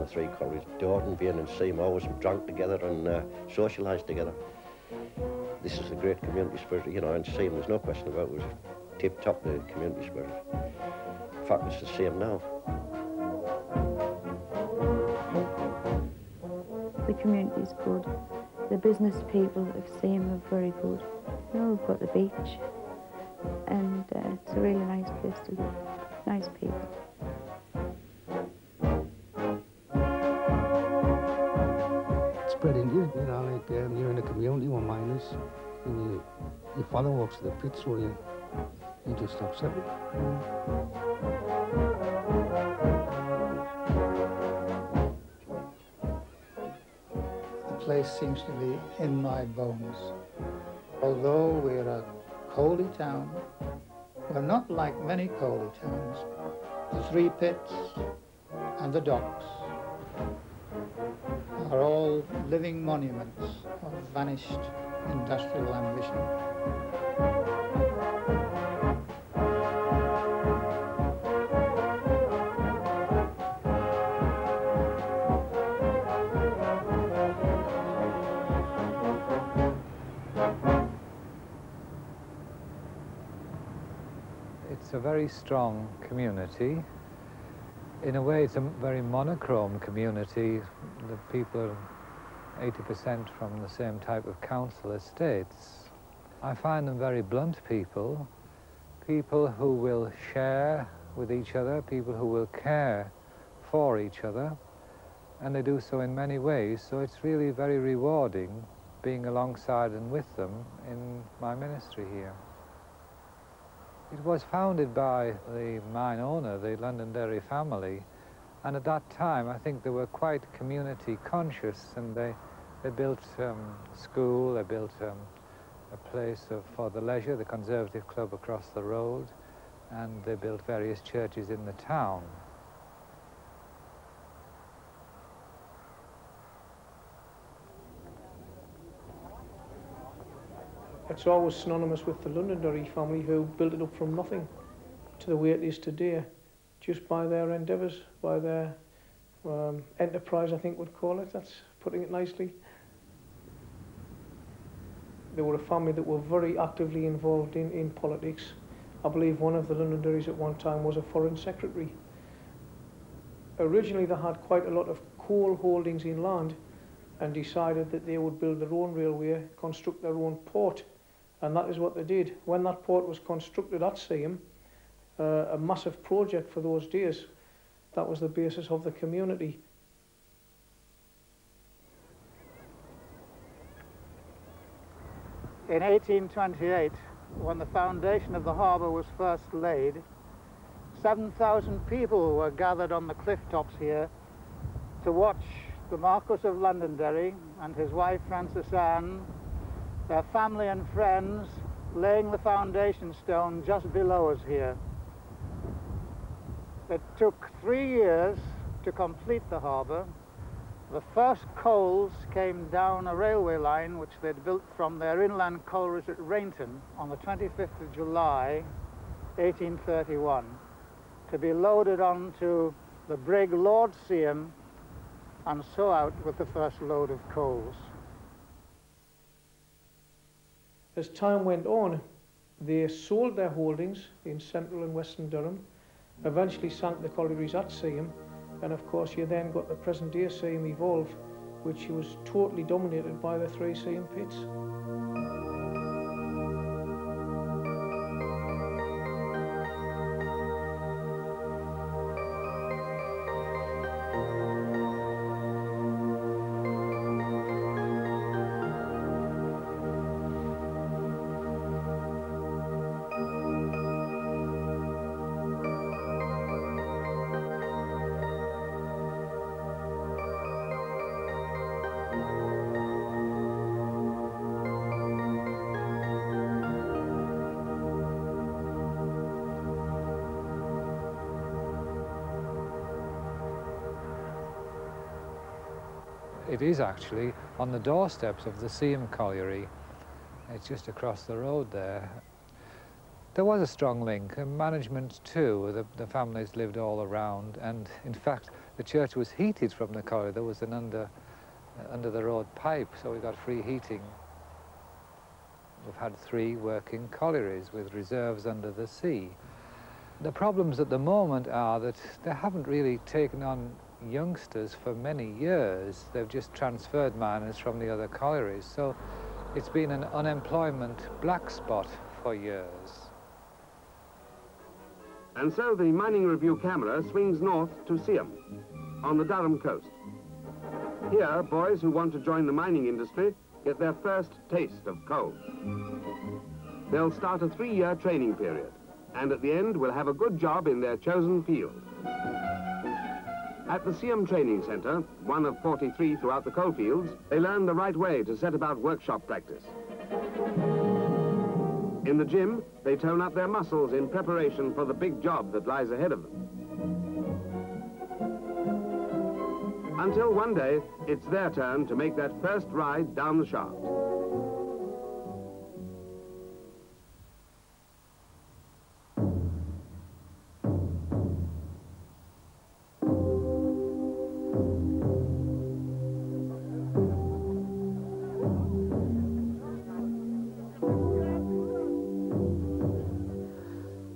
the three collieries. Dorton, Bain and Seaham always drank together and socialised together. This is a great community spirit, you know, and Seaham, there's no question about it, was tip-top the community spirit. In fact, it's the same now. The community is good. The business people of Seaham are very good. You know, we've got the beach, and it's a really nice place to live. Nice people. It's spread into you, you know, like you're in a community where mine is, and your father walks to the pits, so you just accept it. The place seems to be in my bones. Although we're a coaly town, we're not like many coaly towns. The three pits and the docks are all living monuments of vanished industrial ambition. It's a very strong community. In a way, it's a very monochrome community. The people are 80% from the same type of council estates. I find them very blunt people, people who will share with each other, people who will care for each other, and they do so in many ways, so it's really very rewarding being alongside and with them in my ministry here. It was founded by the mine owner, the Londonderry family, and at that time I think they were quite community conscious, and they built a school, they built a place for the leisure, the Conservative Club across the road, and they built various churches in the town. It's always synonymous with the Londonderry family, who built it up from nothing to the way it is today, just by their endeavours, by their enterprise, I think we'd call it. That's putting it nicely. They were a family that were very actively involved in politics. I believe one of the Londonderrys at one time was a foreign secretary. Originally they had quite a lot of coal holdings in land, and decided that they would build their own railway, construct their own port. And that is what they did. When that port was constructed at Seaham, a massive project for those days, that was the basis of the community. In 1828, when the foundation of the harbour was first laid, 7,000 people were gathered on the cliff tops here to watch the Marquis of Londonderry and his wife Frances Anne, their family and friends, laying the foundation stone just below us here. It took 3 years to complete the harbour. The first coals came down a railway line which they'd built from their inland collieries at Rainton on the 25th of July, 1831, to be loaded onto the brig Lord Seaham and so out with the first load of coals. As time went on, they sold their holdings in central and western Durham, eventually sank the collieries at Seaham, and of course you then got the present day Seaham evolve, which was totally dominated by the three Seaham pits. It is actually on the doorsteps of the Seaham colliery. It's just across the road there. There was a strong link, and management too. The families lived all around, and in fact The church was heated from the colliery. There was an under the road pipe, so we got free heating. We've had 3 working collieries with reserves under the sea. The problems at the moment are that they haven't really taken on youngsters for many years. They've just transferred miners from the other collieries, so it's been an unemployment black spot for years. And so the Mining Review camera swings north to Seaham, on the Durham coast. Here, boys who want to join the mining industry get their first taste of coal. They'll start a 3-year training period, and at the end will have a good job in their chosen field. At the Seaham Training Centre, one of 43 throughout the coalfields, they learn the right way to set about workshop practice. In the gym, they tone up their muscles in preparation for the big job that lies ahead of them. Until one day, it's their turn to make that first ride down the shaft.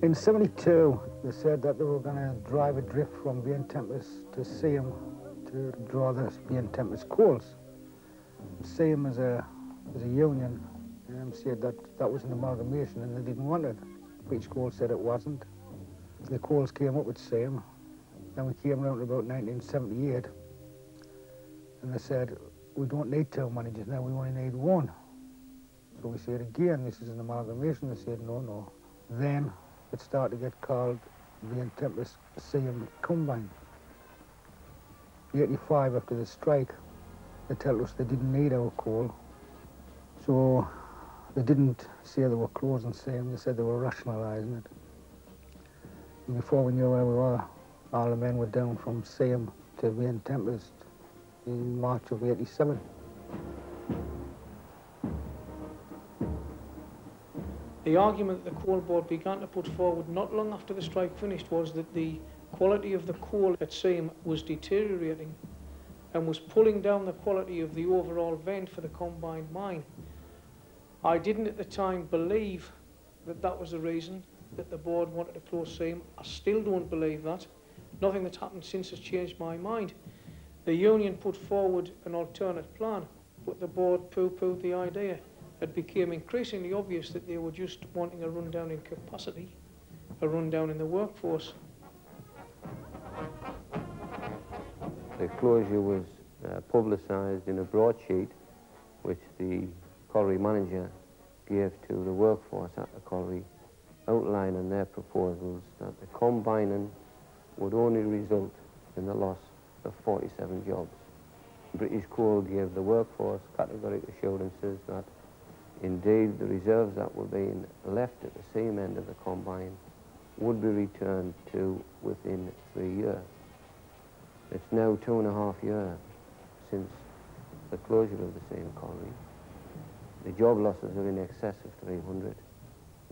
In '72, they said that they were going to drive a drift from Bean Tempest to Seaham to draw the Bean Tempest coals. Seaham as a union said that that was an amalgamation and they didn't want it. British Coal said it wasn't. The coals came up with Seaham. Then we came around to about 1978 and they said, we don't need 2 managers now, we only need 1. So we said again, this is an amalgamation. They said, no, no. Then it started to get called Bean Tempest Seaham Combine. 85 after the strike, they told us they didn't need our coal. So they didn't say they were closing Seaham, they said they were rationalising it. And before we knew where we were, all the men were down from Seaham to Bean Tempest in March of '87. The argument that the Coal Board began to put forward not long after the strike finished was that the quality of the coal at Seaham was deteriorating and was pulling down the quality of the overall vent for the combined mine. I didn't at the time believe that that was the reason that the board wanted to close Seaham. I still don't believe that. Nothing that's happened since has changed my mind. The union put forward an alternate plan, but the board poo-pooed the idea. It became increasingly obvious that they were just wanting a rundown in capacity, a rundown in the workforce. The closure was publicised in a broadsheet which the colliery manager gave to the workforce at the colliery, outlining their proposals that the combining would only result in the loss of 47 jobs. British Coal gave the workforce categoric assurances that indeed the reserves that were being left at the same end of the combine would be returned to within 3 years. It's now 2.5 years since the closure of the same colliery. The job losses are in excess of 300,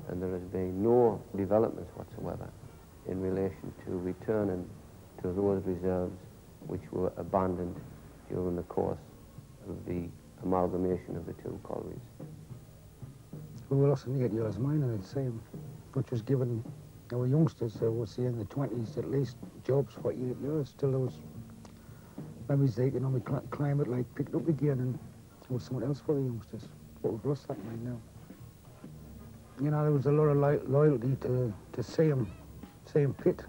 and there has been no developments whatsoever in relation to returning to those reserves which were abandoned during the course of the amalgamation of the 2 collieries. We lost an 8 years mining at Seaham, which was given our youngsters, so we'll see in the 20s at least, jobs for 8 years till there was maybe the economic climate like picked up again and there was something else for the youngsters. But we've lost that mine now. You know, there was a lot of loyalty to Seaham pit.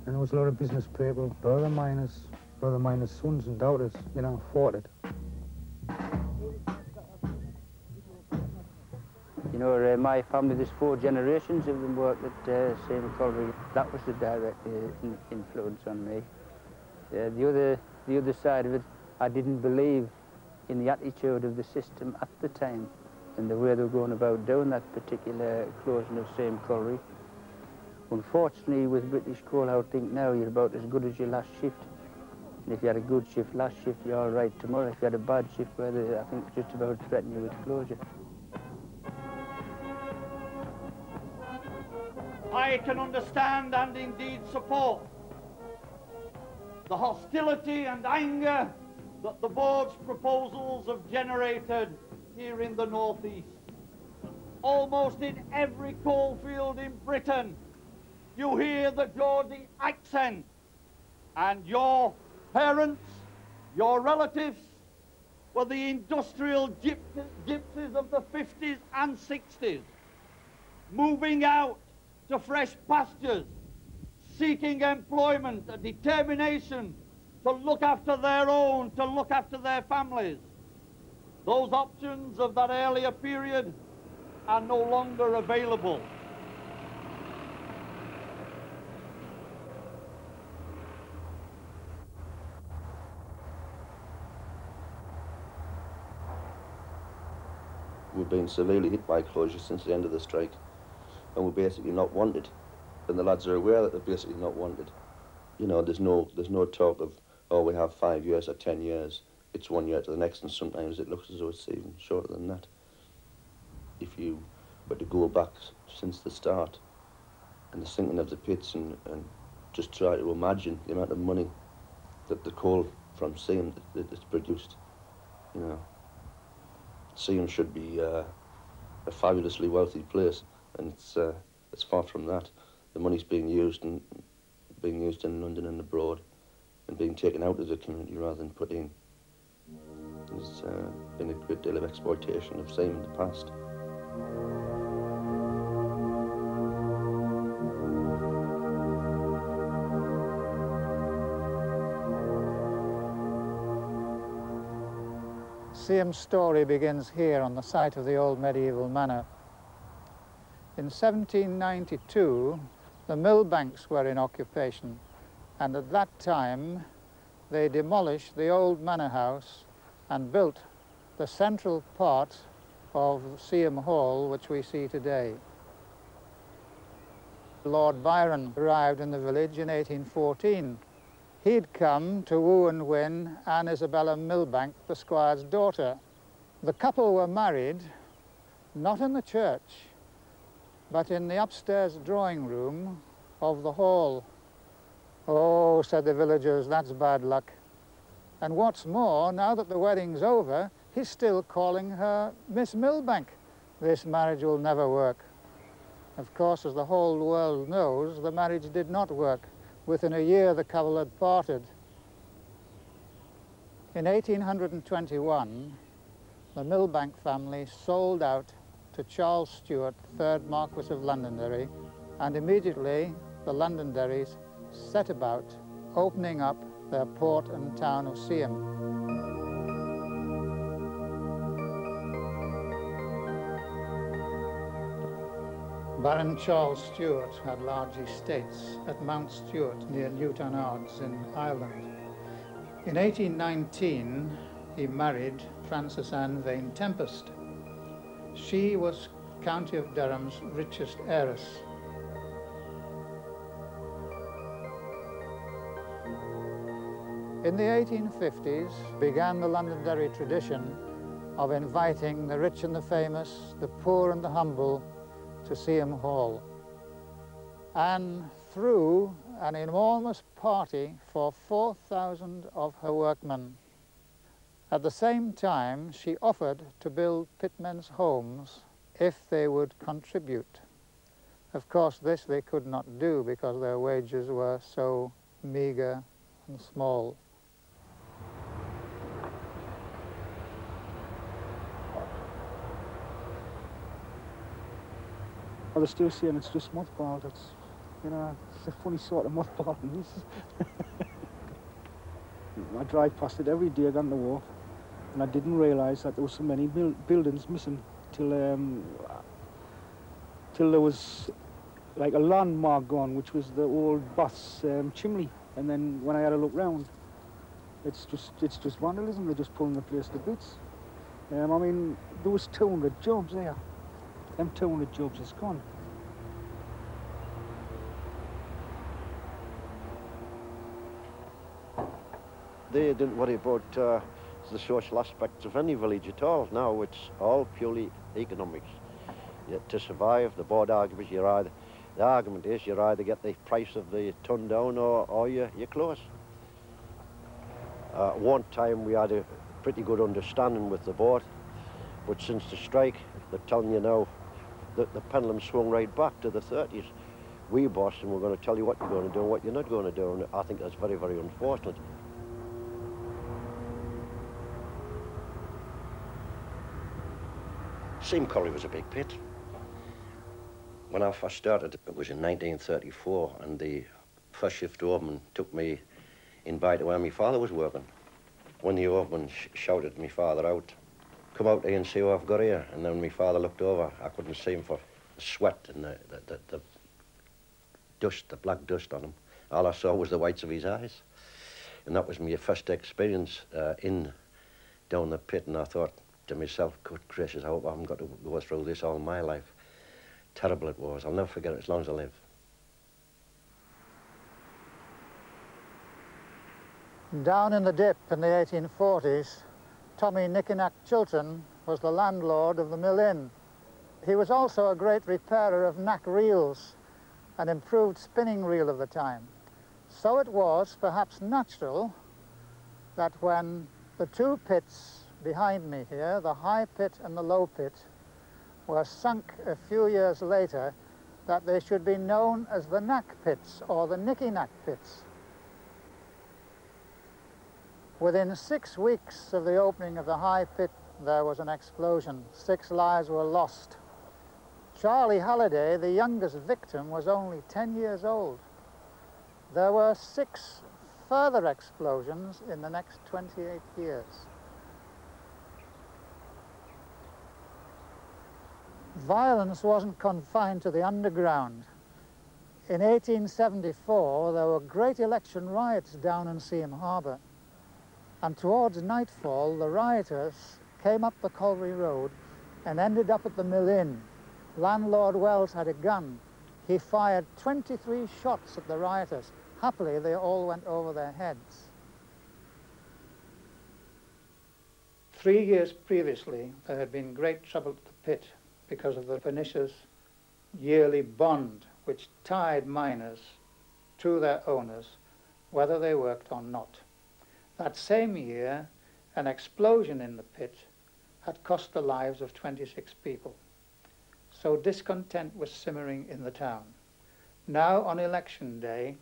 And there was a lot of business people, a lot of miners' sons and daughters, you know, fought it. You know, my family, there's 4 generations of them worked at Seaham Colliery. That was the direct influence on me. The other side of it, I didn't believe in the attitude of the system at the time and the way they were going about doing that particular closing of Seaham Colliery. Unfortunately, with British Coal, I would think now you're about as good as your last shift. And if you had a good shift last shift, you're all right tomorrow. If you had a bad shift, I think just about threaten you with closure. I can understand and indeed support the hostility and anger that the board's proposals have generated here in the northeast. Almost in every coalfield in Britain, you hear the Geordie accent, and your parents, your relatives, were the industrial gypsies of the 50s and 60s, moving out to fresh pastures, seeking employment, a determination to look after their own, to look after their families. Those options of that earlier period are no longer available. We've been severely hit by closure since the end of the strike, and we're basically not wanted. And the lads are aware that they're basically not wanted. You know, there's no talk of, oh, we have 5 years or 10 years. It's 1 year to the next, and sometimes it looks as though it's even shorter than that. If you were to go back since the start and the sinking of the pits and just try to imagine the amount of money that the coal from Seaham that it's produced, you know, Seaham should be a fabulously wealthy place, and it's far from that. The money's being used in London and abroad, and being taken out of the community rather than put in. There's been a great deal of exploitation of Seaham in the past. Seaham's story begins here on the site of the old medieval manor. In 1792, the mill banks were in occupation, and at that time they demolished the old manor house and built the central part of Seaham Hall, which we see today. Lord Byron arrived in the village in 1814. He'd come to woo and win Anne Isabella Millbank, the squire's daughter. The couple were married, not in the church, but in the upstairs drawing room of the hall. Oh, said the villagers, that's bad luck. And what's more, now that the wedding's over, he's still calling her Miss Millbank. This marriage will never work. Of course, as the whole world knows, the marriage did not work. Within a year, the couple had parted. In 1821, the Millbank family sold out to Charles Stuart, 3rd Marquess of Londonderry, and immediately the Londonderrys set about opening up their port and town of Seaham. Baron Charles Stuart had large estates at Mount Stuart near Newtownards in Ireland. In 1819, he married Frances Anne Vane Tempest. She was County of Durham's richest heiress. In the 1850s began the Londonderry tradition of inviting the rich and the famous, the poor and the humble, to Seaham Hall. Anne threw an enormous party for 4,000 of her workmen. At the same time, she offered to build pitmen's homes if they would contribute. Of course, this they could not do because their wages were so meagre and small. Well, they're still saying it's just mothballed. It's, you know, it's a funny sort of mothballing. I drive past it every day down the wharf, and I didn't realise that there were so many buildings missing till there was like a landmark gone, which was the old bus chimney. And then when I had a look round, it's just vandalism. They're just pulling the place to bits. I mean, there was 200 jobs there. Them 200 jobs is gone. They didn't worry about the social aspects of any village at all. Now it's all purely economics. To survive, the board argument, the argument is you either get the price of the ton down or you're close. One time we had a pretty good understanding with the board, but since the strike, they're telling you now that the pendulum swung right back to the 30s. We boss and we're going to tell you what you're going to do and what you're not going to do, and I think that's very, very unfortunate. Seaham Colliery was a big pit. When I first started, it was in 1934, and the first shift overman took me in by to where my father was working. When the overman shouted my father out, "Come out here and see what I've got here." And then my father looked over. I couldn't see him for the sweat and the dust, the black dust on him. All I saw was the whites of his eyes. And that was my first experience down the pit, and I thought to myself, good gracious, I hope I haven't got to go through this all my life. Terrible it was. I'll never forget it as long as I live. Down in the dip in the 1840s, Tommy Knickernack Chilton was the landlord of the Mill Inn. He was also a great repairer of knack reels, an improved spinning reel of the time. So it was perhaps natural that when the two pits behind me here, the high pit and the low pit, were sunk a few years later, that they should be known as the knack pits or the Nicky-Knack pits. Within 6 weeks of the opening of the high pit, there was an explosion. 6 lives were lost. Charlie Halliday, the youngest victim, was only 10 years old. There were 6 further explosions in the next 28 years. Violence wasn't confined to the underground. In 1874, there were great election riots down in Seaham Harbour. And towards nightfall, the rioters came up the Colliery Road and ended up at the Mill Inn. Landlord Wells had a gun. He fired 23 shots at the rioters. Happily, they all went over their heads. 3 years previously, there had been great trouble at the pit because of the pernicious yearly bond which tied miners to their owners, whether they worked or not. That same year, an explosion in the pit had cost the lives of 26 people. So discontent was simmering in the town. Now, on election day,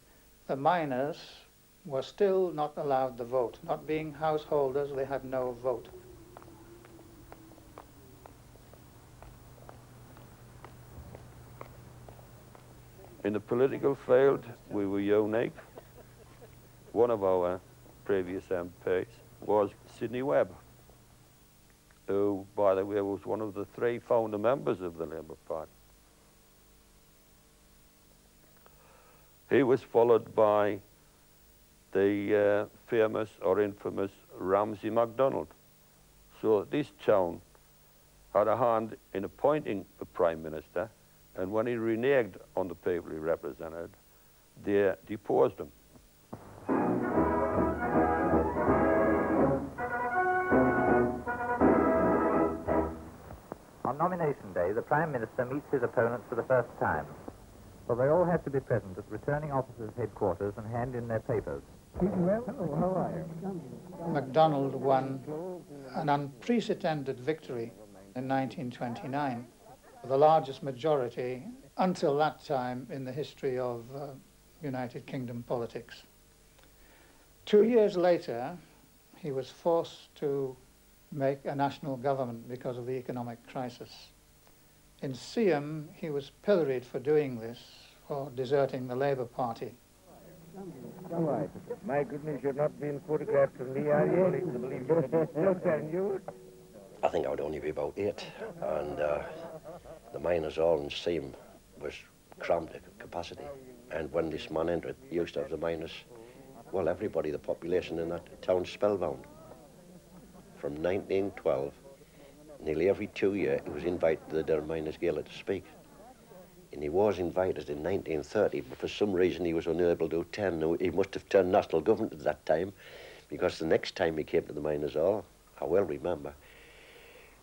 the miners were still not allowed the vote. Not being householders, they had no vote. In the political field, we were unique. One of our previous MPs was Sidney Webb, who, by the way, was one of the 3 founder members of the Labour Party. He was followed by the famous or infamous Ramsay MacDonald. So this town had a hand in appointing a Prime Minister, and when he reneged on the people he represented, they deposed him. On nomination day, the Prime Minister meets his opponents for the first time. So they all have to be present at the returning officers' headquarters and hand in their papers. Well, hello, how are you? MacDonald won an unprecedented victory in 1929, the largest majority until that time in the history of United Kingdom politics. 2 years later, he was forced to make a national government because of the economic crisis. In Seaham, he was pilloried for doing this, for deserting the Labour Party. All right. My goodness, you're not being photographed from me, are you? I think I would only be about 8, and the miners' hall in Seaham was crammed at capacity. And when this man entered, he used to have the miners, well, everybody, the population in that town spellbound. From 1912, nearly every 2 years, he was invited to the Durham Miners' Gala to speak. And he was invited in 1930, but for some reason he was unable to attend. He must have turned national government at that time, because the next time he came to the Miners' Hall, I well remember,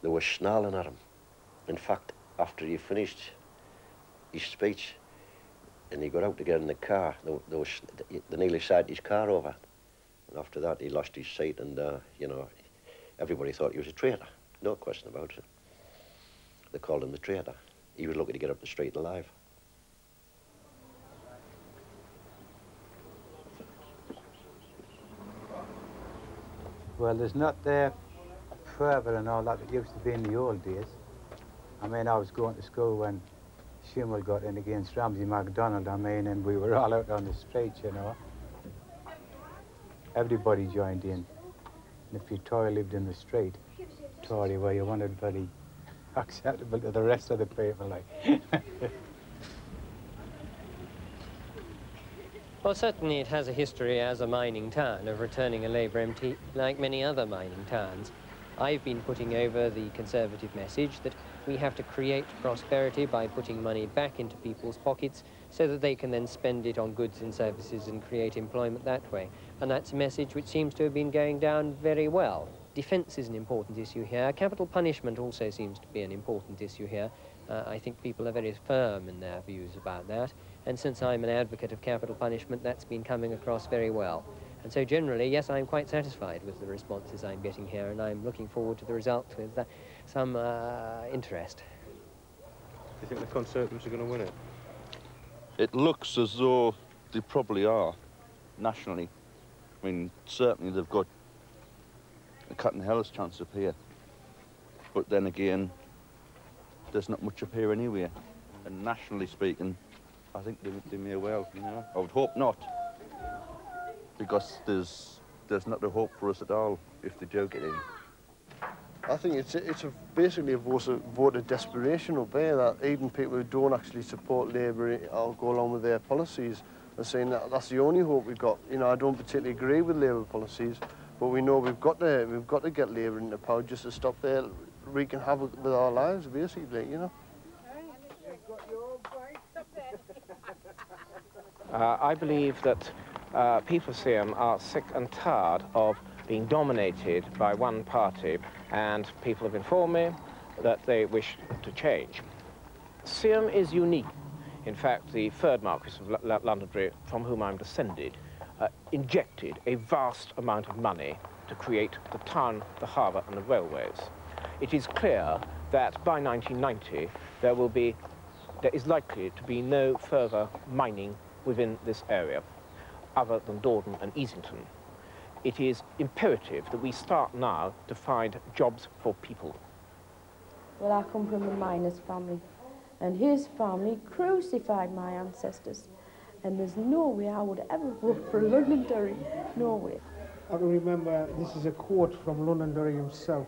they were snarling at him. In fact, after he finished his speech and he got out to get in the car, they nearly sided his car over. And after that, he lost his seat, and, you know, everybody thought he was a traitor. No question about it. They called him the traitor. He was lucky to get up the street alive. Well, there's not the fervour and all that used to be in the old days. I mean, I was going to school when Seaham got in against Ramsay MacDonald, I mean, and we were all out on the streets, you know. Everybody joined in. And if you Tory lived in the street, Tory, well, you weren't very acceptable to the rest of the people, like. Well, certainly it has a history as a mining town of returning a labour empty, like many other mining towns. I've been putting over the Conservative message that we have to create prosperity by putting money back into people's pockets so that they can then spend it on goods and services and create employment that way. And that's a message which seems to have been going down very well. Defence is an important issue here. Capital punishment also seems to be an important issue here. I think people are very firm in their views about that. And since I'm an advocate of capital punishment, that's been coming across very well. And so generally, yes, I'm quite satisfied with the responses I'm getting here, and I'm looking forward to the results with some interest. Do you think the Conservatives are going to win it? It looks as though they probably are, nationally. I mean, certainly they've got a cat and hell's chance up here. But then again, there's not much up here anyway. And nationally speaking, I think they may well, you know. I would hope not, because there's not a hope for us at all if they do get in. I think it's basically a vote of desperation up there, that even people who don't actually support Labour or go along with their policies are saying that that's the only hope we've got. You know, I don't particularly agree with Labour policies, but we know we've got to get Labour into power just to stop their wreaking havoc with our lives, basically, you know. I believe that people of Seaham are sick and tired of being dominated by one party, and people have informed me that they wish to change. Seaham is unique. In fact, the third Marquis of Londonderry, from whom I'm descended, injected a vast amount of money to create the town, the harbour and the railways. It is clear that by 1990 there is likely to be no further mining within this area, other than Dordon and Easington. It is imperative that we start now to find jobs for people. Well, I come from a miner's family, and his family crucified my ancestors, and there's no way I would ever vote for Londonderry, no way. I can remember, this is a quote from Londonderry himself,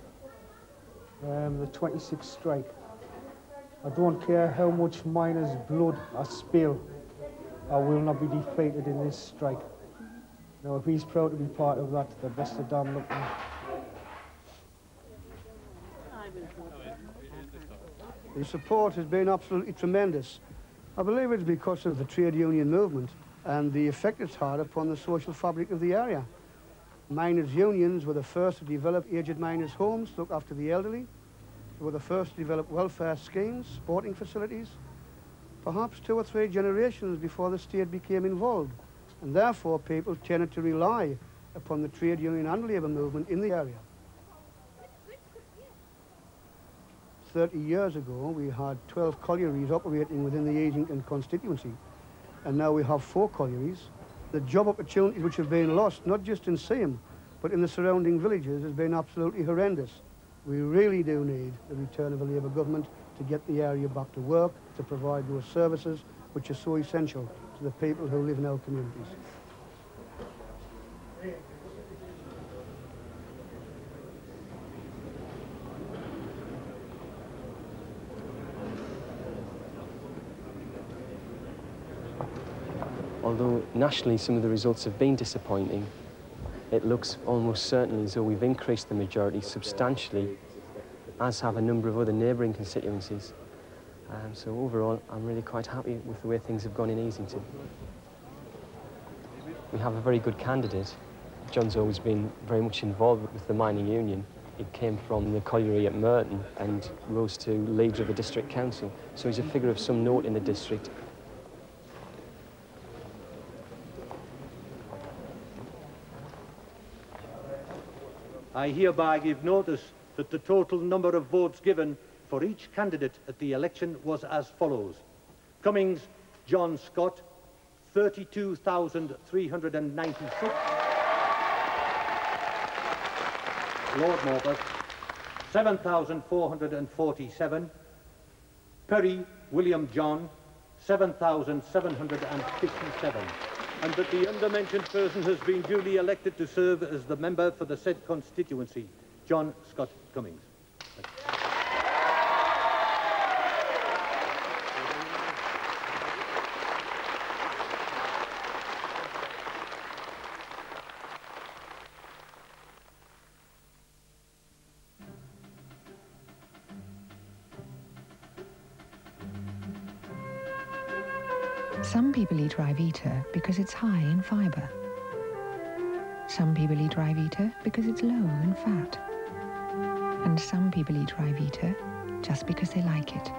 the 26th strike. I don't care how much miners' blood I spill, I will not be defeated in this strike. Now, if he's proud to be part of that, the best of damn luck. The support has been absolutely tremendous. I believe it's because of the trade union movement and the effect it's had upon the social fabric of the area. Miners' unions were the first to develop aged miners' homes to look after the elderly. They were the first to develop welfare schemes, sporting facilities, perhaps 2 or 3 generations before the state became involved. And therefore, people tended to rely upon the trade union and labour movement in the area. 30 years ago, we had 12 collieries operating within the Easington constituency, and now we have 4 collieries. The job opportunities which have been lost, not just in Seaham, but in the surrounding villages, has been absolutely horrendous. We really do need the return of a Labour government to get the area back to work, to provide those services which are so essential to the people who live in our communities. Although nationally some of the results have been disappointing, it looks almost certainly as though we've increased the majority substantially, as have a number of other neighbouring constituencies. So overall, I'm really quite happy with the way things have gone in Easington. We have a very good candidate. John's always been very much involved with the mining union. He came from the colliery at Merton and rose to leader of the district council. So he's a figure of some note in the district. I hereby give notice that the total number of votes given for each candidate at the election was as follows. Cummings, John Scott, 32,396. Lord Morpeth, 7,447. Perry, William John, 7,757. And that the undermentioned person has been duly elected to serve as the member for the said constituency, John Scott Cummings. Some people eat Ryvita because it's high in fibre. Some people eat Ryvita because it's low in fat. And some people eat Ryvita just because they like it.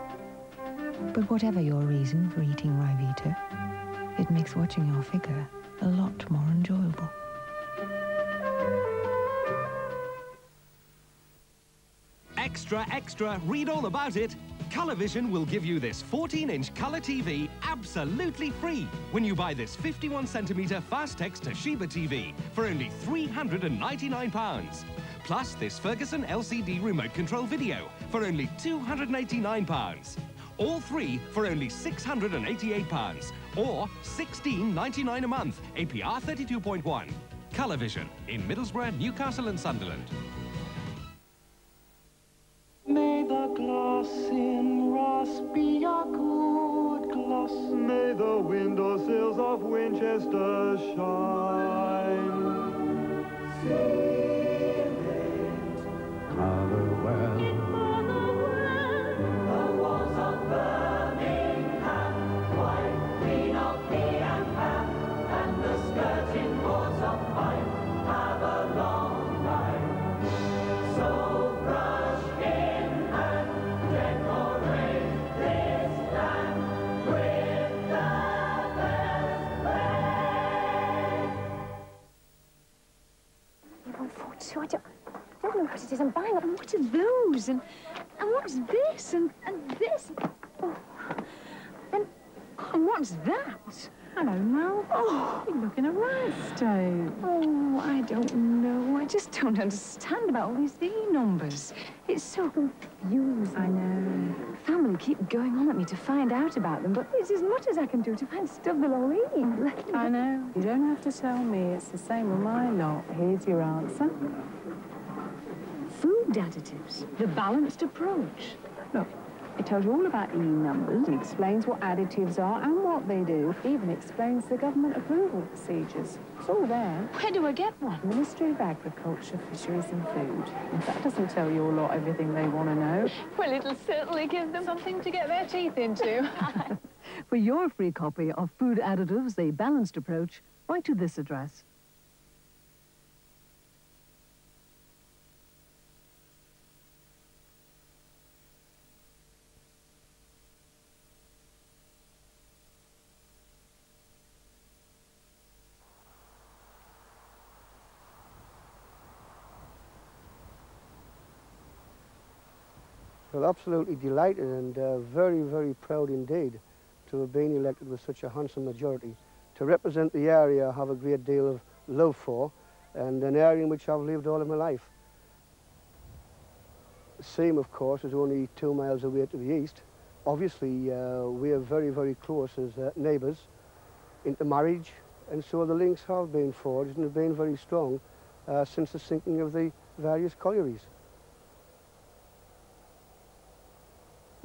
But whatever your reason for eating Ryvita, it makes watching your figure a lot more enjoyable. Extra, extra, read all about it. Colourvision will give you this 14-inch colour TV absolutely free when you buy this 51cm Fastex Toshiba TV for only £399. Plus this Ferguson LCD remote control video for only £289. All three for only £688 or £16.99 a month, APR 32.1. Colourvision in Middlesbrough, Newcastle and Sunderland. May the glass in Ross be a good glass. May the windowsills of Winchester shine. Motherwell. The walls of Birmingham, white, green of pea and ham, and the skirting boards of pine have a long line. So brush in and decorate this land with the best I don't know what it is I'm buying. What are those? And what's this? And this? Oh. And what's that? Hello, Mel. Oh, you're looking a rhinestone. Oh, I don't know. I just don't understand about all these E numbers. It's so confusing. I know. Family keep going on at me to find out about them, but it's as much as I can do to find stuff they'll all eat. I know. You don't have to tell me. It's the same with my lot. Here's your answer. Food additives. The balanced approach. Look, it tells you all about E numbers and explains what additives are and what they do. Even explains the government approval procedures. It's all there. Where do I get one? Ministry of Agriculture, Fisheries and Food. If that doesn't tell you a lot, everything they want to know. Well, it'll certainly give them something to get their teeth into. For your free copy of Food Additives, The Balanced Approach, write to this address. Well, absolutely delighted and very, very proud indeed to have been elected with such a handsome majority. To represent the area I have a great deal of love for, and an area in which I've lived all of my life. Seaham, of course, is only 2 miles away to the east. Obviously, we are very, very close as neighbours into marriage, and so the links have been forged and have been very strong since the sinking of the various collieries.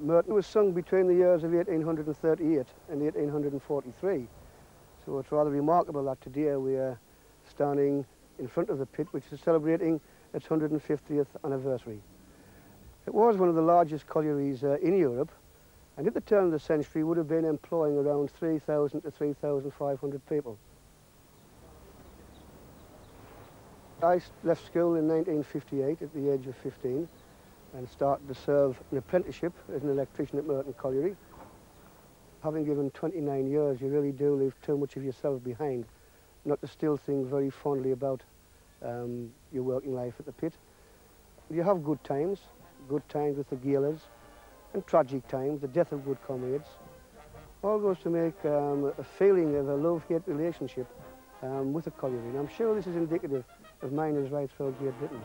Merton was sung between the years of 1838 and 1843. So it's rather remarkable that today we are standing in front of the pit, which is celebrating its 150th anniversary. It was one of the largest collieries in Europe, and at the turn of the century would have been employing around 3,000 to 3,500 people. I left school in 1958 at the age of 15. And started to serve an apprenticeship as an electrician at Merton Colliery. Having given 29 years, you really do leave too much of yourself behind, not to still think very fondly about your working life at the pit. You have good times with the gaolers, and tragic times, the death of good comrades. All goes to make a feeling of a love-hate relationship with the colliery. And I'm sure this is indicative of miners right throughout Great Britain.